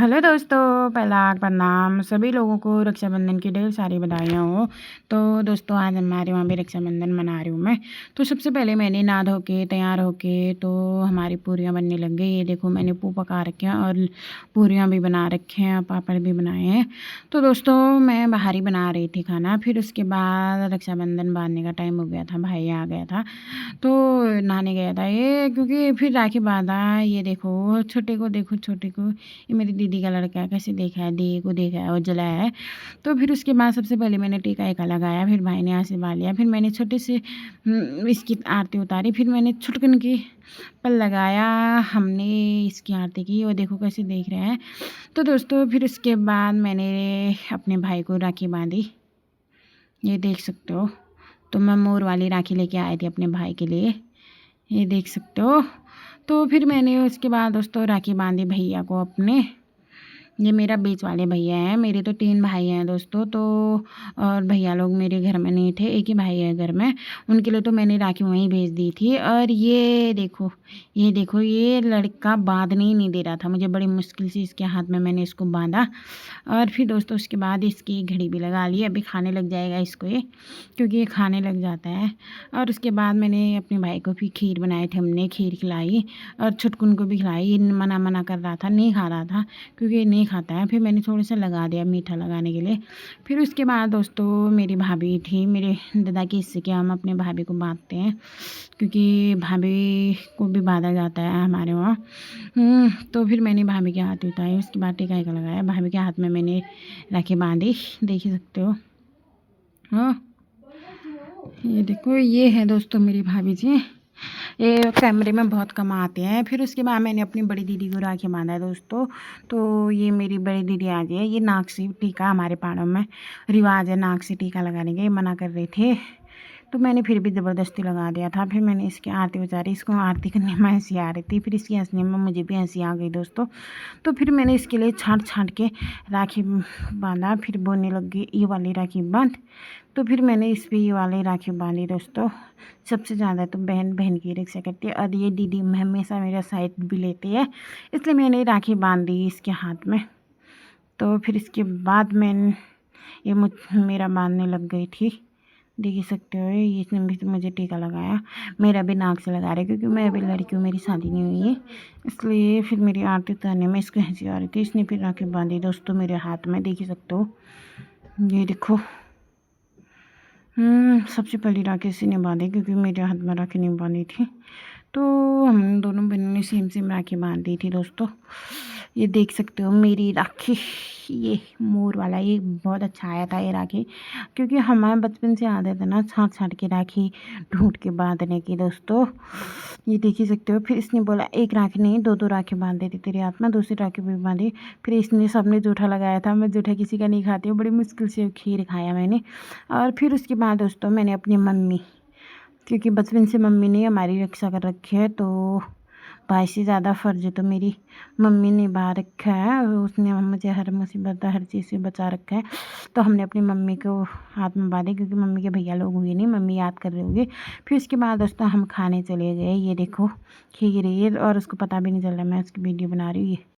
Hello दोस्तों, पहला प्रणाम सभी लोगों को रक्षाबंधन की ढेर सारी बधाइयाँ हो। तो दोस्तों आज हमारे वहाँ भी रक्षाबंधन मना रही हूँ मैं। तो सबसे पहले मैंने नहा धो के तैयार होके तो हमारी पूरियाँ बनने लग गई। ये देखो मैंने पू पका रखे हैं और पूरियाँ भी बना रखे हैं, पापड़ भी बनाए हैं। तो दोस्तों मैं बाहर ही बना रही थी खाना। फिर उसके बाद रक्षाबंधन बांधने का टाइम हो गया था, भाई आ गया था तो नहाने गया था ये, क्योंकि फिर राखी बांधा। ये देखो छोटे को, देखो छोटे को, ये मेरी दीदी का लड़का है, कैसे देखा है, दी को देखा है और जलाया है। तो फिर उसके बाद सबसे पहले मैंने टीका एका लगाया, फिर भाई ने आशीर्वाद लिया, फिर मैंने छोटे से इसकी आरती उतारी, फिर मैंने छुटकन की पर लगाया, हमने इसकी आरती की। और देखो कैसे देख रहे हैं। तो दोस्तों फिर उसके बाद मैंने अपने भाई को राखी बांधी, ये देख सकते हो। तो मैं मोर वाली राखी लेके आई थी अपने भाई के लिए, ये देख सकते हो। तो फिर मैंने उसके बाद दोस्तों राखी बांधी भैया को अपने। ये मेरा बीच वाले भैया हैं, मेरे तो 3 भाई हैं दोस्तों। तो और भैया लोग मेरे घर में नहीं थे, एक ही भाई है घर में, उनके लिए तो मैंने राखी वहीं भेज दी थी। और ये देखो, ये देखो, ये लड़का बांधने ही नहीं दे रहा था मुझे, बड़ी मुश्किल से इसके हाथ में मैंने इसको बांधा। और फिर दोस्तों उसके बाद इसकी घड़ी भी लगा ली, अभी खाने लग जाएगा इसको ये, क्योंकि ये खाने लग जाता है। और उसके बाद मैंने अपने भाई को भी खीर बनाए थे, हमने खीर खिलाई और छुटकुन को भी खिलाई। ये मना मना कर रहा था, नहीं खा रहा था क्योंकि ये नहीं खाता है। फिर मैंने थोड़ा सा लगा दिया मीठा लगाने के लिए। फिर उसके बाद दोस्तों मेरी भाभी थी, मेरे दादा के हिस्से के हम अपने भाभी को बांधते हैं, क्योंकि भाभी को भी बांधा जाता है हमारे वहाँ। तो फिर मैंने भाभी के हाथ उठाए, उसके बाद टीका एका लगाया, भाभी के हाथ में मैंने राखी बांधी, देख ही सकते हो। हाँ ये देखो, ये है दोस्तों मेरी भाभी जी, ये कैमरे में बहुत कम आते हैं। फिर उसके बाद मैंने अपनी बड़ी दीदी को राखी बांधा है दोस्तों। तो ये मेरी बड़ी दीदी आ गई है, ये नाक से टीका, हमारे पहाड़ों में रिवाज है नाक से टीका लगाने का, ये मना कर रहे थे तो मैंने फिर भी ज़बरदस्ती लगा दिया था। फिर मैंने इसकी आरती उतारी, इसको आरती करने में हंसी आ रही थी, फिर इसकी हंसने में मुझे भी हंसी आ गई दोस्तों। तो फिर मैंने इसके लिए छाँट छाँट के राखी बांधा, फिर बोलने लग गई ये वाली राखी बांध। तो फिर मैंने इस पर ये वाली राखी बांधी दोस्तों। सबसे ज़्यादा तो बहन बहन की रक्षा करती है, और ये दीदी हमेशा मेरा साइड भी लेती है, इसलिए मैंने राखी बांध दी इसके हाथ में। तो फिर इसके बाद ये मेरा बांधने लग गई थी, देख ही सकते हो। ये इसने भी तो मुझे टीका लगाया, मेरा भी नाक से लगा रहे, क्योंकि मैं अभी लड़की हूँ, मेरी शादी नहीं हुई है, इसलिए फिर मेरी आरती उतारने में इसको हंसी आ रही थी। इसने फिर राखी बांधी दोस्तों मेरे हाथ में, देख ही सकते हो। ये देखो, सबसे पहली राखी इसी ने बांधी, क्योंकि मेरे हाथ में राखी नहीं बांधी थी। तो हम दोनों बहनों ने सेम सेम राखी बांध दी थी दोस्तों। ये देख सकते हो मेरी राखी, ये मोर वाला, ये बहुत अच्छा आया था ये राखी, क्योंकि हमारे बचपन से आदत है ना छाँट छाँट के राखी ढूंढ के बांधने की दोस्तों। ये देख ही सकते हो। फिर इसने बोला एक राखी नहीं, दो दो राखी बांध देती तेरे हाथ में, दूसरी राखी भी बांधी। फिर इसने सबने जूठा लगाया था, मैं जूठा किसी का नहीं खाती हूँ, बड़ी मुश्किल से खीर खाया मैंने। और फिर उसके बाद दोस्तों मैंने अपनी मम्मी, क्योंकि बचपन से मम्मी ने हमारी रक्षा कर रखी है, तो भाई से ज़्यादा फ़र्ज तो मेरी मम्मी ने निभा रखा है, और उसने मुझे हर मुसीबत हर चीज़ से बचा रखा है। तो हमने अपनी मम्मी को हाथ में बांधे, क्योंकि मम्मी के भैया लोग हुए नहीं, मम्मी याद कर रहे होंगे। फिर उसके बाद दोस्तों हम खाने चले गए। ये देखो खीर, और उसको पता भी नहीं चल रहा मैं उसकी वीडियो बना रही हूँ। ये